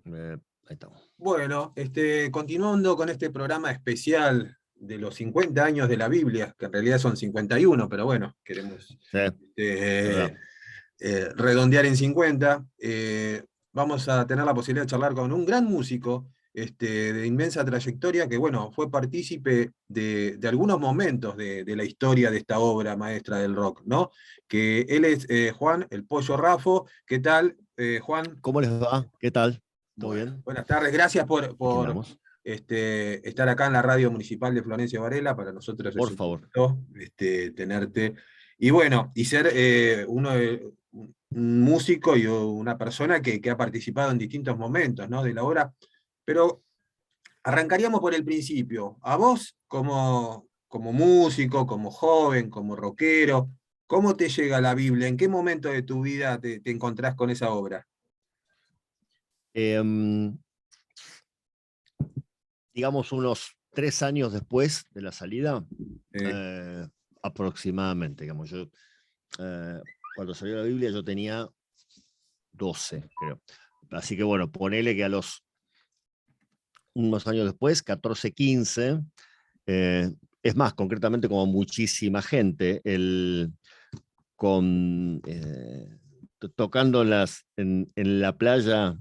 Ahí estamos. Bueno, continuando con este programa especial de los 50 años de la Biblia, que en realidad son 51, pero bueno, queremos Sí, este, verdad. redondear en 50. Vamos a tener la posibilidad de charlar con un gran músico de inmensa trayectoria que, bueno, fue partícipe de algunos momentos de la historia de esta obra maestra del rock, ¿no? Que él es Juan, el Pollo Rafo. ¿Qué tal, Juan? ¿Cómo les va? ¿Qué tal? ¿Todo Bueno, bien? buenas tardes. Gracias Aquí por andamos. estar acá en la radio municipal de Florencio Varela. Para nosotros es Por un favor. gusto tenerte. Y bueno, y ser un músico y una persona que ha participado en distintos momentos, ¿no?, de la obra. Pero arrancaríamos por el principio. A vos, como músico, como joven, como rockero, ¿cómo te llega la Biblia? ¿En qué momento de tu vida te encontrás con esa obra? Em, digamos unos 3 años después de la salida, Eh, eh, aproximadamente. Digamos, eh, cuando salió la Biblia yo tenía 12, creo. Así que bueno, ponele que a los unos años después, 14, 15, es más, concretamente como muchísima gente, tocando en la playa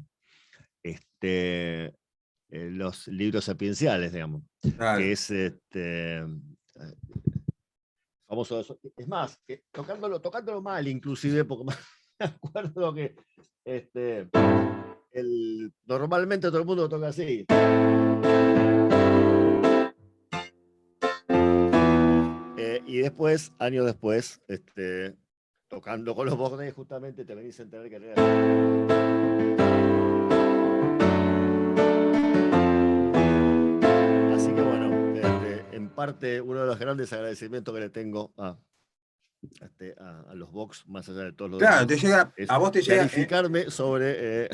los libros sapienciales, digamos, que claro. es famoso eso. Es más, tocándolo mal inclusive, porque me acuerdo que este, normalmente todo el mundo lo toca así. Y después, años después, tocando con los bordes, justamente te venís a enterar que así que bueno, en parte uno de los grandes agradecimientos que le tengo a los Vox, más allá de todo lo Claro, demás, es a vos te llega. clarificarme sobre,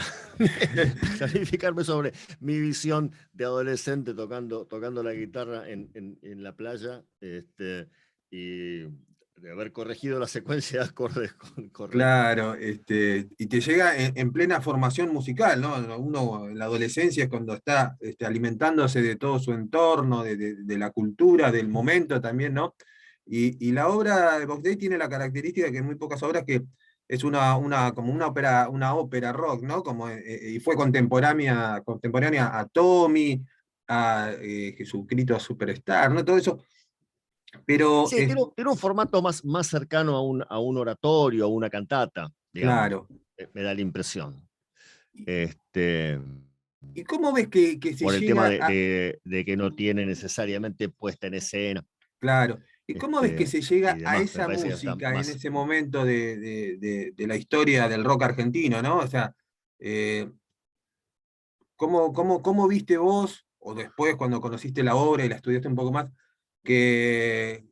clarificarme sobre mi visión de adolescente tocando la guitarra en la playa, y de haber corregido la secuencia de acordes correcta. Claro, y te llega en plena formación musical, ¿no? Uno en la adolescencia es cuando está alimentándose de todo su entorno, de la cultura, del momento también, ¿no? Y la obra de Box Day tiene la característica que en muy pocas obras que es como una ópera rock, ¿no? Y fue contemporánea a Tommy, a Jesucristo Superstar, ¿no? Todo eso. Pero, Sí, tiene un formato más cercano a un oratorio, a una cantata, digamos. claro. Me da la impresión. Este, ¿Y cómo ves que se por el tema llega de, a... de- de que no tiene necesariamente puesta en escena, Claro. ¿Y cómo ves que se y llega a demás. Me esa parece que está música en más. ese momento de la historia del rock argentino, ¿no? O sea, eh, ¿cómo viste vos, o después cuando conociste la obra y la estudiaste un poco más, que,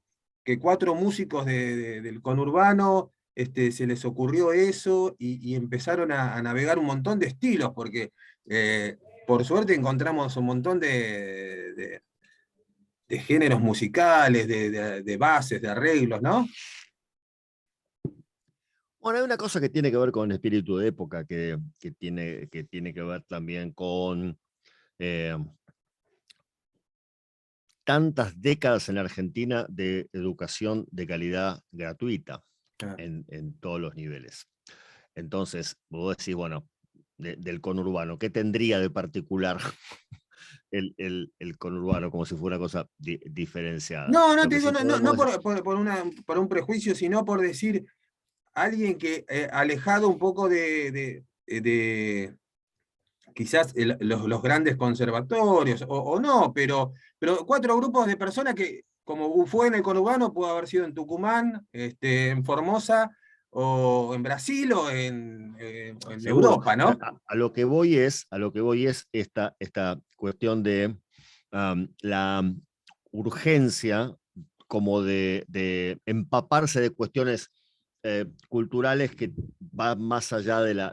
que cuatro músicos del conurbano se les ocurrió eso y empezaron a navegar un montón de estilos? Porque por suerte encontramos un montón de géneros musicales, de bases, de arreglos, ¿no? Bueno, hay una cosa que tiene que ver con el espíritu de época, que tiene que ver también con eh, tantas décadas en la Argentina de educación de calidad gratuita Claro. en todos los niveles. Entonces, vos decís, bueno, del conurbano, ¿qué tendría de particular el conurbano como si fuera una cosa diferenciada? No, no Lo te que digo, sí no podemos decir, por un prejuicio, sino por decir alguien que alejado un poco de quizás los grandes conservatorios, o no, pero cuatro grupos de personas que, como fue en el conurbano, pudo haber sido en Tucumán, en Formosa, o en Brasil, o en seguro. Europa, ¿no? A lo que voy es esta cuestión de la urgencia como de empaparse de cuestiones culturales que va más allá de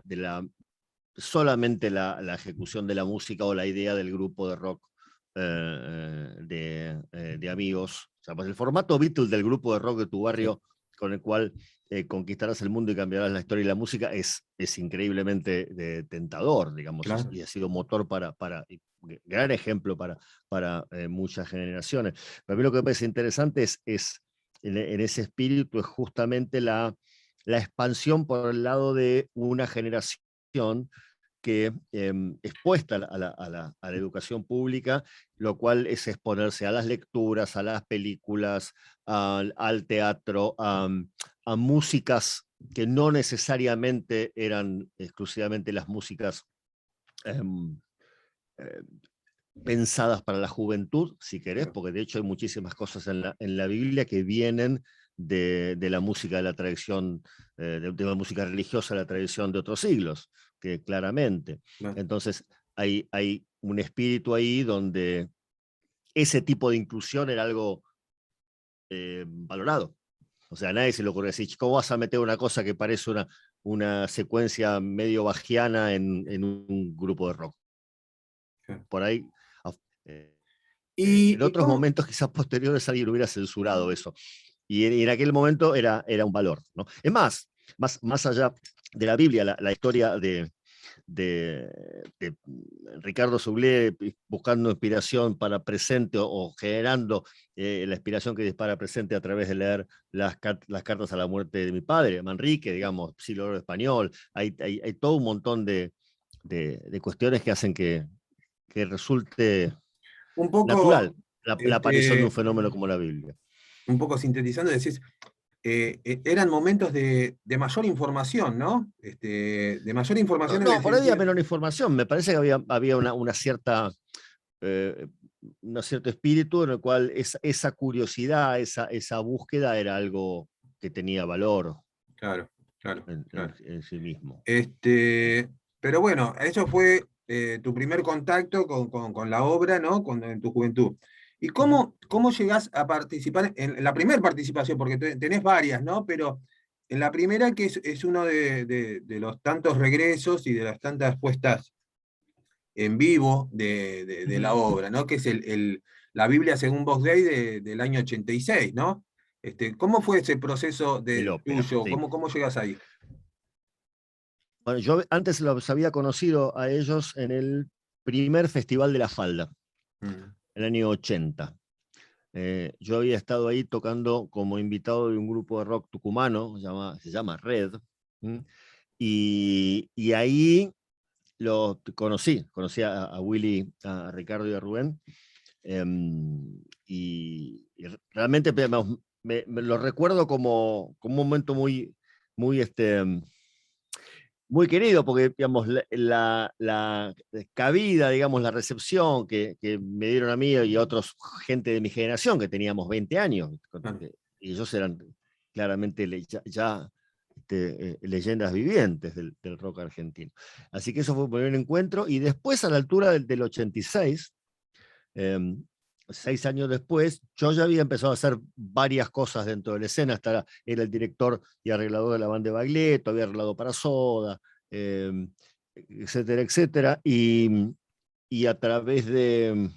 solamente la ejecución de la música o la idea del grupo de rock de amigos. O sea, pues el formato Beatles del grupo de rock de tu Sí, barrio con el cual conquistarás el mundo y cambiarás la historia y la música es increíblemente tentador, digamos, Claro. y ha sido motor gran ejemplo para muchas generaciones. Para mí lo que me parece interesante es en ese espíritu es justamente la expansión por el lado de una generación que expuesta a la educación pública, lo cual es exponerse a las lecturas, a las películas, al teatro, a músicas que no necesariamente eran exclusivamente las músicas em, eh, pensadas para la juventud, si querés, porque de hecho hay muchísimas cosas en la Biblia que vienen de la música de la tradición, de la música religiosa de la tradición de otros siglos, que claramente. Claro. Entonces hay un espíritu ahí donde ese tipo de inclusión era algo valorado. O sea, a nadie se le ocurre decir, ¿cómo vas a meter una cosa que parece una secuencia medio bajiana en un grupo de rock? Claro. Por ahí, eh, en ¿Y otros cómo? momentos quizás posteriores alguien hubiera censurado eso. Y en aquel momento era un valor, ¿no? Es más allá de la Biblia, la historia de Ricardo Soublé buscando inspiración para presente o generando la inspiración que dispara presente a través de leer las cartas a la muerte de mi padre, Manrique, digamos, siglo oro español. Hay todo un montón de cuestiones que hacen que resulte Un poco, natural la aparición de un este, fenómeno como la Biblia. un poco sintetizando, decís, eran momentos de mayor información, ¿no? De mayor información en el No, por ahí había sentido. menor información. Me parece que había una cierta, eh, un cierto espíritu en el cual esa curiosidad, esa búsqueda era algo que tenía valor Claro, claro, claro. en sí mismo. Pero bueno, eso fue tu primer contacto con la obra, ¿no? En tu juventud. ¿Y Ujú. cómo llegás a participar en la primera participación? Porque tenés varias, ¿no? Pero en la primera, que es uno de los tantos regresos y de las tantas puestas en vivo de la Ujú. obra, ¿no? Que es la Biblia según Box Day del año 86, ¿no? ¿Cómo fue ese proceso El ópera, tuyo? sí. ¿Cómo llegas ahí? Bueno, yo antes los había conocido a ellos en el primer Festival de la Falda, Mm. el año 80. Yo había estado ahí tocando como invitado de un grupo de rock tucumano, se llama Red, ¿m? Y ahí conocí a Willy, a Ricardo y a Rubén, y realmente me lo recuerdo como un momento muy, muy querido, porque digamos, la cabida, digamos, la recepción que me dieron a mí y a otros gente de mi generación, que teníamos 20 años, Claro. y ellos eran claramente ya leyendas vivientes del rock argentino. Así que eso fue un primer encuentro, y después a la altura del 86, eh, 6 años después, yo ya había empezado a hacer varias cosas dentro de la escena. Era el director y arreglador de la banda de Baglietto, había arreglado para Soda, eh, etcétera, etcétera. Y a través de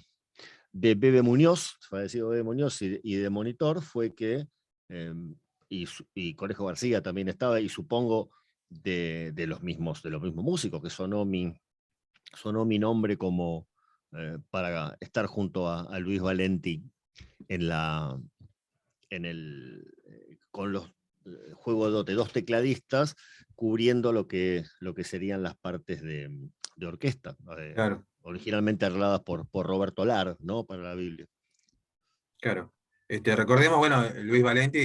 Bebe Muñoz, fallecido Bebe Muñoz, y de Monitor, fue que, eh, y Conejo García también estaba, y supongo de los mismos músicos, que sonó mi nombre como para estar junto a Luis Valenti en la, con los juegos de dos tecladistas cubriendo lo que serían las partes de orquesta, Claro, originalmente arregladas por Roberto Lar, ¿no? Para la Biblia. claro. Recordemos, bueno, Luis Valenti,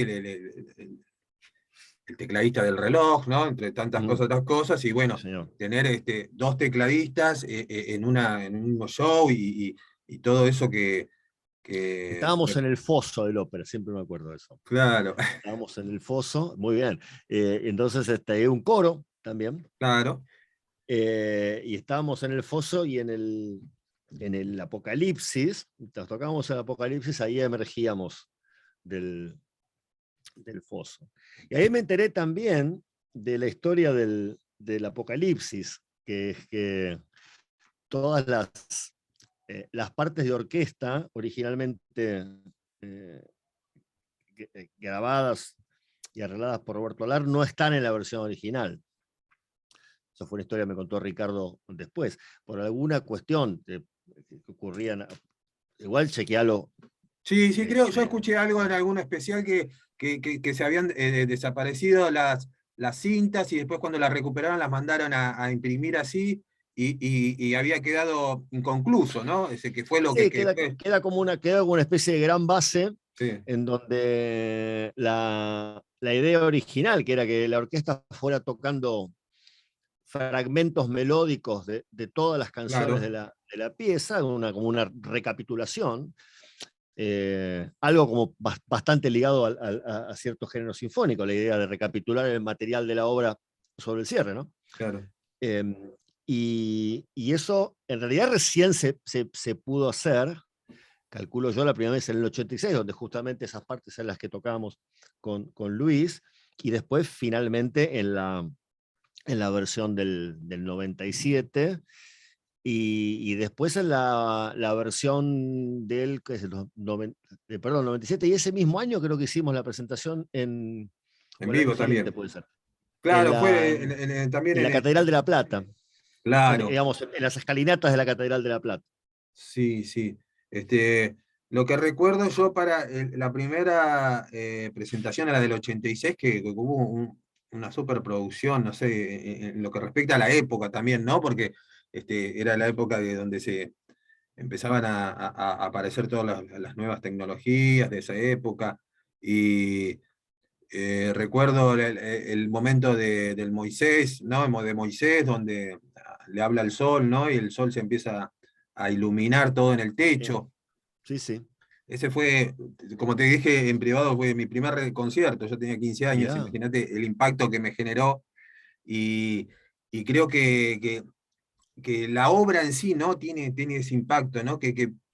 el tecladista del reloj, ¿no? Entre tantas Ujú. cosas, otras cosas, y Sí, bueno, señor. tener dos tecladistas en un mismo show y todo eso Estábamos en el foso del ópera, siempre me acuerdo de eso. claro, Estábamos en el foso, muy bien. Entonces, un coro también. claro, Y estábamos en el foso y en el Apocalipsis, mientras tocábamos el Apocalipsis, ahí emergíamos del foso. Y ahí me enteré también de la historia del Apocalipsis, que es que todas las partes de orquesta, originalmente eh, grabadas y arregladas por Roberto Alar no están en la versión original. Eso fue una historia que me contó Ricardo después. Por alguna cuestión que ocurrían, igual chequealo. Sí, sí, creo, yo escuché algo en algún especial que se habían desaparecido las cintas y después cuando las recuperaron las mandaron a imprimir así y había quedado inconcluso, ¿no? Ese que fue lo Sí, que fue. queda como una especie de gran base Sí, en donde la idea original, que era que la orquesta fuera tocando fragmentos melódicos de todas las canciones claro. de la pieza, como una recapitulación, algo como bastante ligado a cierto género sinfónico, la idea de recapitular el material de la obra sobre el cierre, ¿no? Claro. Eh, y eso en realidad recién se pudo hacer, calculo yo, la primera vez en el 86, donde justamente esas partes en las que tocábamos con Luis, y después finalmente en la versión del 97, y después en la versión del, ¿qué es el perdón, 97, y ese mismo año creo que hicimos la presentación En o el año vivo siguiente también. puede ser, en Claro, la, fue también en la en Catedral de La Plata, claro. digamos, en las escalinatas de la Catedral de La Plata. Sí, sí. Lo que recuerdo yo para la primera presentación era del 86, que hubo una superproducción, no sé, en lo que respecta a la época también, ¿no? Porque era la época de donde se empezaban a aparecer todas las nuevas tecnologías de esa época. Y recuerdo el momento del Moisés, ¿no? De Moisés, donde le habla al sol, ¿no? Y el sol se empieza a iluminar todo en el Sí, techo. sí, sí. Ese fue, como te dije en privado, fue mi primer concierto. Yo tenía 15 años, Mirá, imagínate el impacto que me generó. Y, y creo que la obra en sí, ¿no? Tiene ese impacto, ¿no?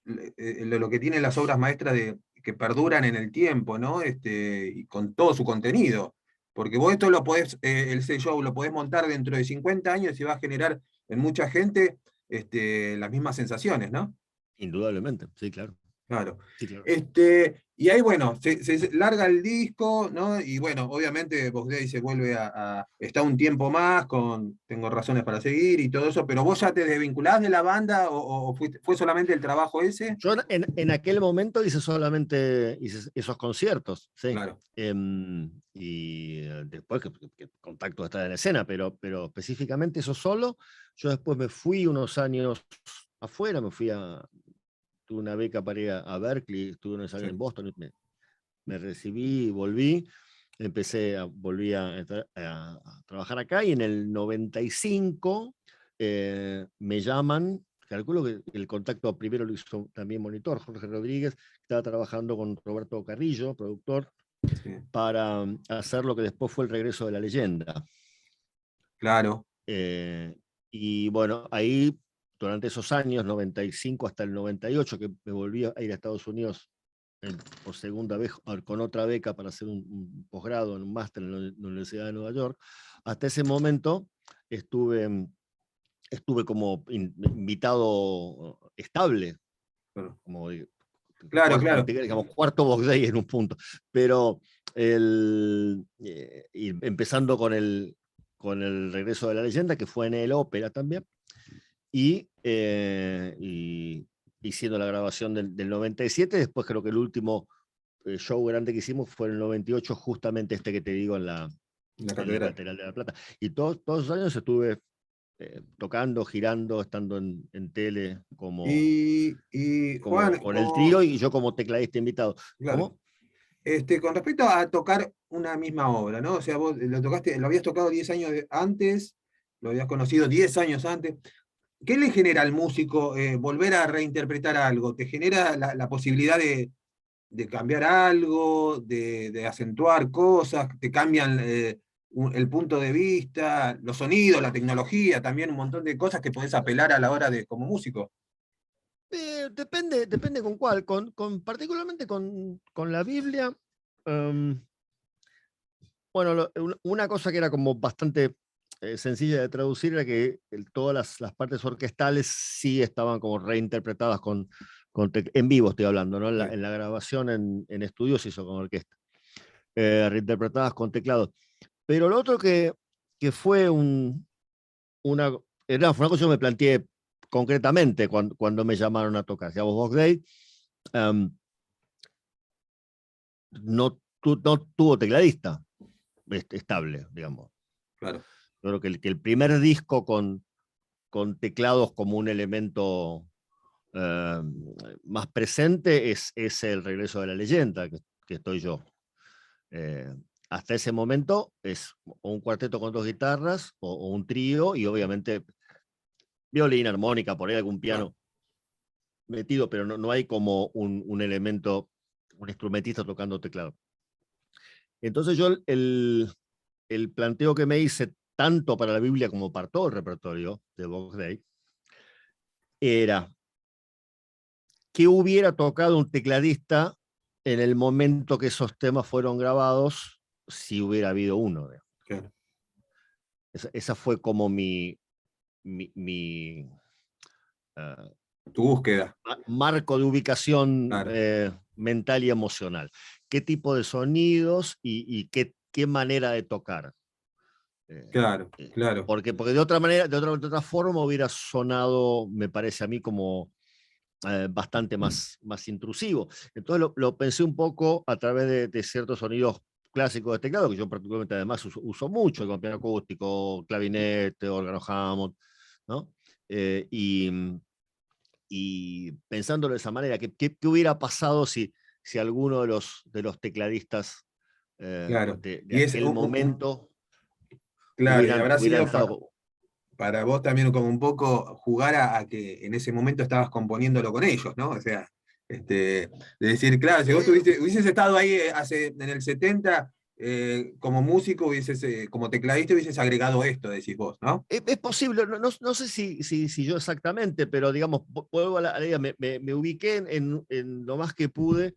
Lo que tienen las obras maestras que perduran en el tiempo, ¿no? Y con todo su contenido. Porque vos esto lo podés, el show lo podés montar dentro de 50 años y va a generar en mucha gente las mismas sensaciones, ¿no? indudablemente, sí, claro. Claro. Sí, claro. Y ahí, bueno, se larga el disco, ¿no? Y bueno, obviamente Box Day se vuelve está un tiempo más, tengo razones para seguir y todo eso, pero vos ya te desvinculás de la banda o fue solamente el trabajo ese. Yo en aquel momento hice solamente esos conciertos, sí. Claro, Y después que Contacto está en la escena, pero específicamente eso solo. Yo después me fui unos años afuera, tuve una beca para ir a Berkeley, estuve unos años en sí. Boston, me recibí y volví. Volví a trabajar acá y en el 95 me llaman, calculo que el contacto primero lo hizo también Monitor, Jorge Rodríguez, estaba trabajando con Roberto Carrillo, productor, Sí, para hacer lo que después fue el regreso de la leyenda. claro, Eh, y bueno, ahí durante esos años, 95 hasta el 98, que me volví a ir a Estados Unidos por segunda vez con otra beca para hacer un posgrado en un máster en la Universidad de Nueva York, hasta ese momento estuve, estuve como invitado estable, claro, como claro, claro. digamos, cuarto box day en un punto, pero empezando con el regreso de la leyenda, que fue en el ópera también, y siendo la grabación del 97, después creo que el último show grande que hicimos fue en el 98, justamente este que te digo La en la catedral. Catedral de La Plata. Y todos los años estuve tocando, girando, estando en tele Y Juan, con el trío y yo como tecladista invitado. claro. ¿Cómo? Con respecto a tocar una misma obra, ¿no? O sea, vos lo habías tocado 10 años antes, lo habías conocido 10 años antes. ¿Qué le genera al músico volver a reinterpretar algo? ¿Te genera la posibilidad de cambiar algo, de acentuar cosas? ¿Te cambian el punto de vista, los sonidos, la tecnología, también un montón de cosas que podés apelar a la hora de como músico? Depende con cuál, particularmente con la Biblia. em, bueno, una cosa que era como bastante sencilla de traducir era que todas las partes orquestales sí estaban como reinterpretadas en vivo, estoy hablando, ¿no? Sí, En la grabación en estudio se hizo con orquesta. reinterpretadas con teclados. Pero lo otro que fue una, fue una cosa que me planteé concretamente cuando me llamaron a tocar. Digamos, Box Day no tuvo tecladista estable, digamos. Claro. Yo creo que el primer disco con teclados como un elemento más presente es El regreso de la leyenda, que estoy yo. Hasta ese momento es o un cuarteto con 2 guitarras o un trío y obviamente violín, armónica, por ahí algún piano metido, pero no hay como un elemento, un instrumentista tocando teclado. Entonces yo el planteo que me hice, tanto para la Biblia como para todo el repertorio de Box Day, era que hubiera tocado un tecladista en el momento que esos temas fueron grabados, si hubiera habido uno. Claro. Esa fue como mi Tu búsqueda. marco de ubicación Claro. mental y emocional. ¿Qué tipo de sonidos y qué manera de tocar? Claro, claro. Porque de otra manera, de otra forma hubiera sonado, me parece a mí, como bastante más intrusivo. Entonces lo pensé un poco a través de ciertos sonidos clásicos de teclado, que yo particularmente además uso mucho, con piano acústico, clavinete, órgano Hammond, ¿no? Y pensándolo de esa manera, ¿qué hubiera pasado si alguno de los tecladistas Claro. de Y es aquel momento claro, y habrá hubieran sido estado... para vos también como un poco jugar a que en ese momento estabas componiéndolo con ellos, ¿no? O sea, de decir, claro, si vos hubieses estado ahí en el 70 como músico, como tecladista, hubieses agregado esto, decís vos, ¿no? Es posible, no sé si yo exactamente, pero digamos, vuelvo a la idea, me ubiqué en lo más que pude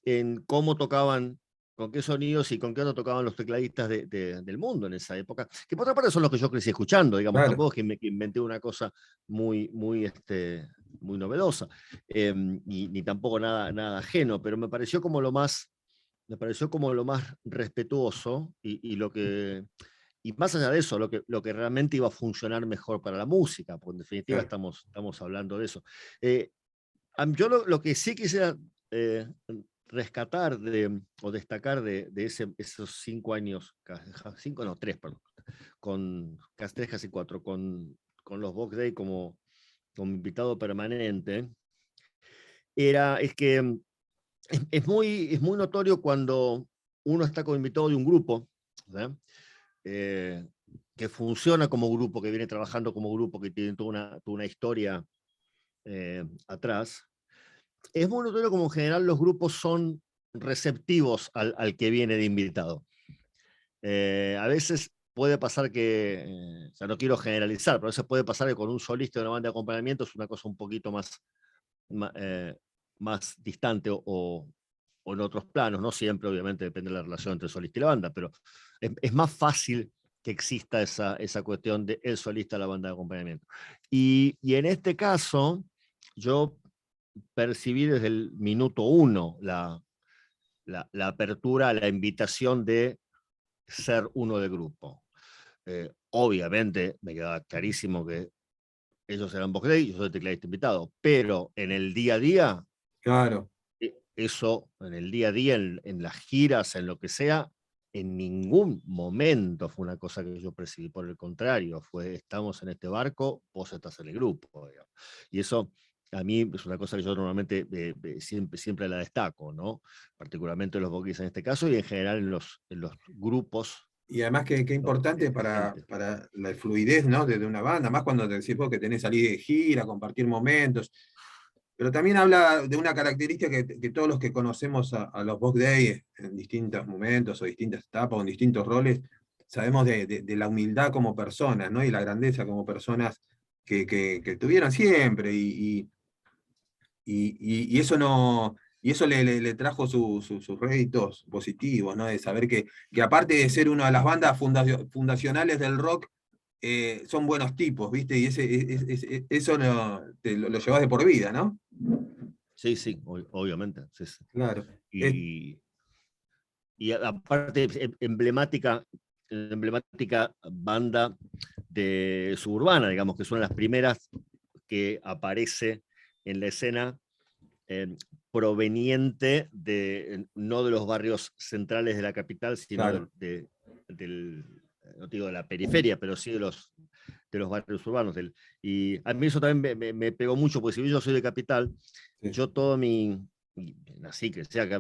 en cómo tocaban, con qué sonidos y con qué no tocaban los tecladistas del mundo en esa época, que por otra parte son los que yo crecí escuchando, digamos, Claro. tampoco es que inventé una cosa muy novedosa, ni tampoco nada ajeno, pero me pareció como lo más respetuoso y lo que... Y más allá de eso, lo que realmente iba a funcionar mejor para la música, porque en definitiva Claro. estamos hablando de eso. Yo lo que sí quisiera rescatar o destacar de esos 5 años, 3, perdón, con casi 3, casi 4, con los Box Day como invitado permanente, es que es muy notorio cuando uno está como invitado de un grupo, ¿verdad? Que funciona como grupo, que viene trabajando como grupo, que tiene toda una historia atrás. Es muy notorio como en general los grupos son receptivos al que viene de invitado. A veces puede pasar o sea, no quiero generalizar, pero a veces puede pasar que con un solista de una banda de acompañamiento es una cosa un poquito más distante o en otros planos, no siempre, obviamente, depende de la relación entre el solista y la banda, pero es más fácil que exista esa cuestión de el solista a la banda de acompañamiento. Y en este caso, yo percibí desde el minuto 1 la apertura, la invitación de ser uno del grupo. Obviamente me quedaba clarísimo que ellos eran Box Day y yo soy tecladista invitado, pero en el día a día, Claro. eso, en el día a día, en las giras, en lo que sea, en ningún momento fue una cosa que yo percibí, por el contrario, estamos en este barco, vos estás en el grupo, digamos. Y eso a mí es una cosa que yo normalmente siempre la destaco, ¿no? Particularmente en los boquis en este caso y en general en los grupos. Y además qué importante De gente. para la fluidez, ¿no? de una banda, más cuando te decís vos que tenés que salir de gira, compartir momentos. Pero también habla de una característica que todos los que conocemos a los Box Day en distintos momentos o distintas etapas o en distintos roles, sabemos de la humildad como personas, ¿no? Y la grandeza como personas que tuvieron siempre. Y eso no. Y eso le trajo sus réditos positivos, ¿no? De saber que aparte de ser una de las bandas fundacionales del rock, son buenos tipos, ¿viste? Y eso lo llevas de por vida, ¿no? Sí, sí, obviamente. Sí, sí. Claro. Y aparte emblemática banda de suburbana, digamos, que son las primeras que aparece en la escena, proveniente no de los barrios centrales de la capital, sino Claro. no digo de la periferia, pero sí de los barrios urbanos. Y a mí eso también me pegó mucho, porque si bien yo soy de capital, Sí. yo nací, crecí acá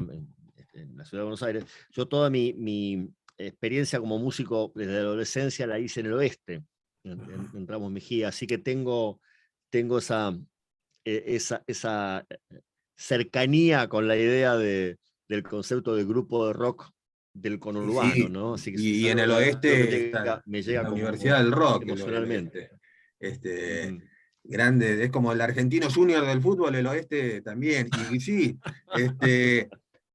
en la ciudad de Buenos Aires, yo toda mi experiencia como músico desde la adolescencia la hice en el oeste, en Ramos Mejía, así que tengo esa cercanía con la idea del concepto de grupo de rock del Y conurbano, sí, ¿no? Así que y es en el algo que oeste está me llega la Universidad como del Rock, el emocionalmente. oeste. Este, Ujú. grande, es como el argentino junior del fútbol, el oeste también. Y sí,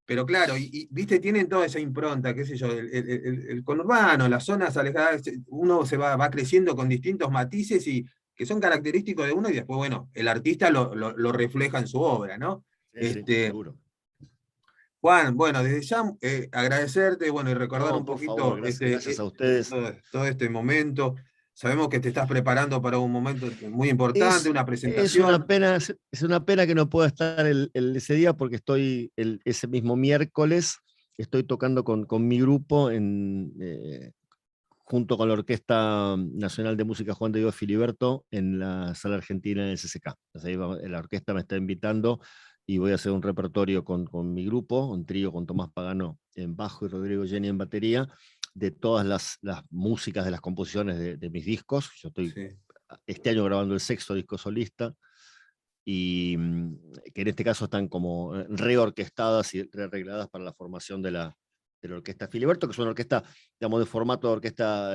pero claro, viste, tienen toda esa impronta, qué sé yo, el conurbano, las zonas alejadas, uno va creciendo con distintos matices y que son característicos de uno, y después, bueno, el artista lo refleja en su obra, ¿no? Sí, sí, seguro. Juan, bueno, desde ya agradecerte, bueno, y recordar No, un por favor, poquito gracias a ustedes. todo este momento. Sabemos que te estás preparando para un momento muy importante, Es, una es una presentación. pena, es una pena que no pueda estar ese día, porque ese mismo miércoles estoy tocando con mi grupo junto con la Orquesta Nacional de Música Juan de Dios Filiberto en la Sala Argentina en el CCK. Entonces ahí la orquesta me está invitando y voy a hacer un repertorio con mi grupo, un trío con Tomás Pagano en bajo y Rodrigo Jenny en batería, de todas las músicas de las composiciones de mis discos. Yo estoy Sí. este año grabando el 6º disco solista, y que en este caso están como reorquestadas y rearregladas para la formación de la Orquesta Filiberto, que es una orquesta, digamos, de formato de orquesta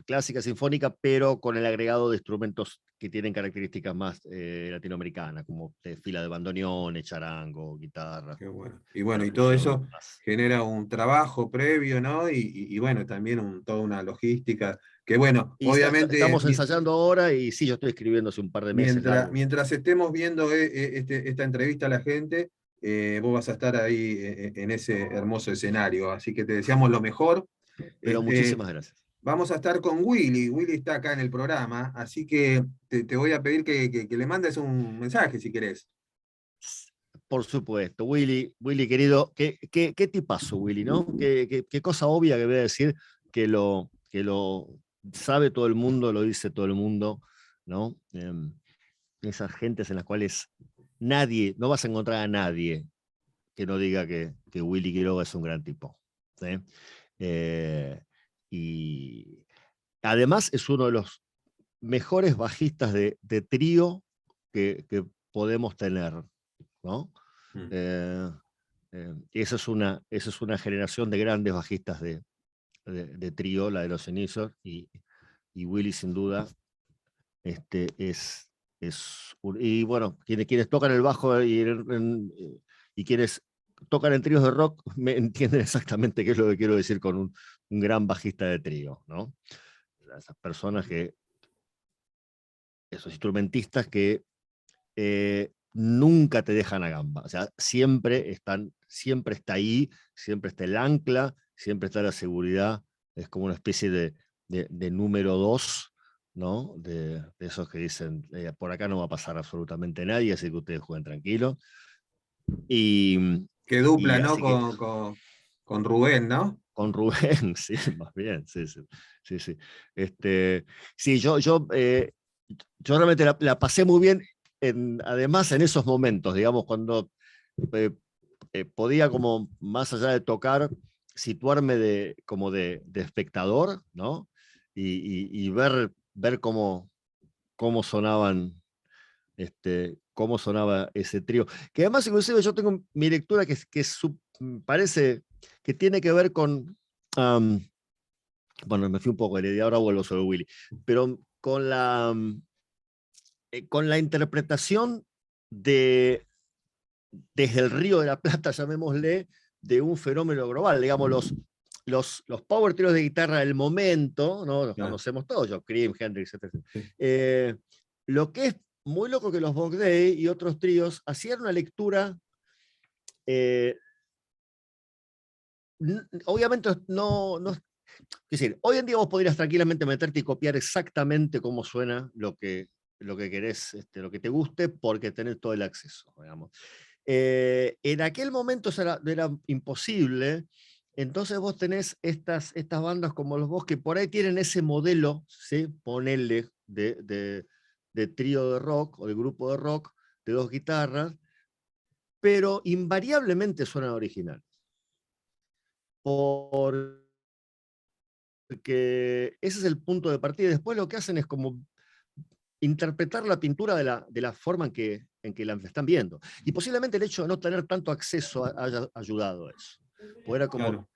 clásica, sinfónica, pero con el agregado de instrumentos que tienen características más latinoamericanas, como fila de bandoneones, charango, guitarra, Qué bueno. Y bueno, y todo percusión. eso genera un trabajo previo, ¿no? Y bueno, también toda una logística, que bueno, Y obviamente estamos ensayando ahora, y sí, yo estoy escribiendo hace un par de meses largos. mientras estemos viendo esta entrevista a la gente, vos vas a estar ahí en ese hermoso escenario. Así que te deseamos lo mejor. Pero Este, muchísimas gracias. vamos a estar con Willy. Willy está acá en el programa, así que te voy a pedir que le mandes un mensaje si querés. Por supuesto, Willy querido, qué tipazo, Willy, ¿no? Qué cosa obvia que voy a decir, que lo sabe todo el mundo, lo dice todo el mundo, ¿no? Esas gentes en las cuales no vas a encontrar a nadie que no diga que Willy Quiroga es un gran tipo. ¿Sí? Eh, y además es uno de los mejores bajistas de trío que podemos tener, ¿no? Mm. Eh, esa es una generación de grandes bajistas de trío, la de los inicios, y Willy sin duda y bueno, quienes tocan el bajo y quienes tocan en tríos de rock me entienden exactamente qué es lo que quiero decir con un gran bajista de trío, ¿no? Esas personas esos instrumentistas que nunca te dejan a gamba. O sea, siempre está ahí, siempre está el ancla, siempre está la seguridad. Es como una especie de número 2, ¿no? De esos que dicen, por acá no va a pasar absolutamente nadie, así que ustedes jueguen tranquilos. Y, Qué dupla, y ¿no? así que Con Rubén, ¿no? con Rubén, sí, más bien, sí, sí. Sí, sí. Sí, yo realmente la pasé muy bien, además en esos momentos, digamos, cuando eh, podía, como más allá de tocar, situarme como de espectador, ¿no? Y ver cómo cómo sonaba ese trío. Que además, inclusive, yo tengo mi lectura parece que tiene que ver con, bueno, me fui un poco de la idea, ahora vuelvo sobre Willy, pero con la interpretación desde el Río de la Plata, llamémosle, de un fenómeno global. Digamos, los power trios de guitarra del momento, ¿no? Los Claro. conocemos todos, yo, Cream, Hendrix, etc. Sí. Lo que es muy loco, que los Box Day y otros tríos hacían una lectura eh, obviamente es decir, hoy en día vos podrías tranquilamente meterte y copiar exactamente cómo suena lo que querés, lo que te guste, porque tenés todo el acceso, digamos. En aquel momento eso era imposible, entonces vos tenés estas bandas como Los Bosques, que por ahí tienen ese modelo, ¿sí? Ponele, de trío de rock o de grupo de rock, de 2 guitarras, pero invariablemente suenan originales. Porque ese es el punto de partida. Después lo que hacen es como interpretar la pintura de la forma en que la están viendo. Y posiblemente el hecho de no tener tanto acceso haya ayudado a eso. Porque era como, Claro.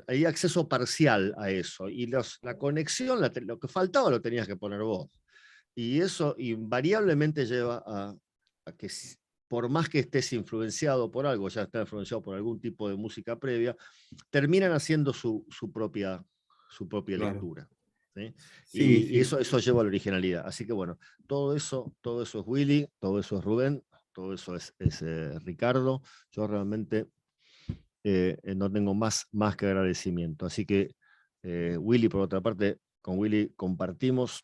hay acceso parcial a eso. Y la conexión, lo que faltaba lo tenías que poner vos. Y eso invariablemente lleva a que por más que estés influenciado por algo, ya estás influenciado por algún tipo de música previa, terminan haciendo su propia Claro. lectura. ¿Sí? Sí, Y sí. eso lleva a la originalidad. Así que bueno, todo eso es Willy, todo eso es Rubén, todo eso es Ricardo. Yo realmente no tengo más que agradecimiento. Así que Willy, por otra parte, con Willy compartimos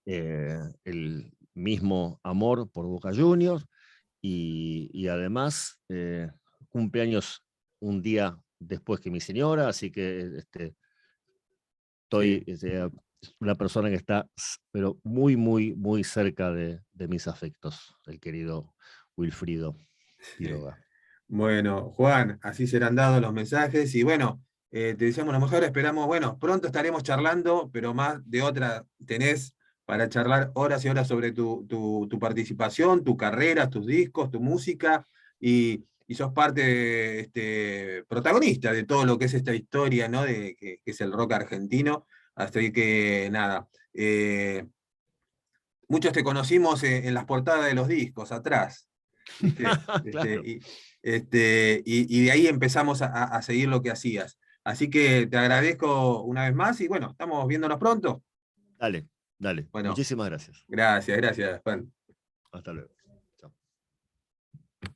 el mismo amor por Boca Juniors y además cumpleaños un día después que mi señora, así que estoy Sí. una persona que está pero muy cerca de mis afectos, el querido Wilfrido Quiroga. Bueno, Juan, así serán dados los mensajes y bueno, te deseamos lo mejor, esperamos, bueno, pronto estaremos charlando, pero más de otra tenés para charlar horas y horas sobre tu participación, tu carrera, tus discos, tu música y sos parte protagonista de todo lo que es esta historia, ¿no? Que es el rock argentino. Así que nada, muchos te conocimos en las portadas de los discos, atrás. ¿Viste? Claro, Y de ahí empezamos a seguir lo que hacías. Así que te agradezco una vez más y bueno, estamos viéndonos pronto. dale, dale. Bueno, Muchísimas gracias. gracias, gracias, Juan. Hasta luego.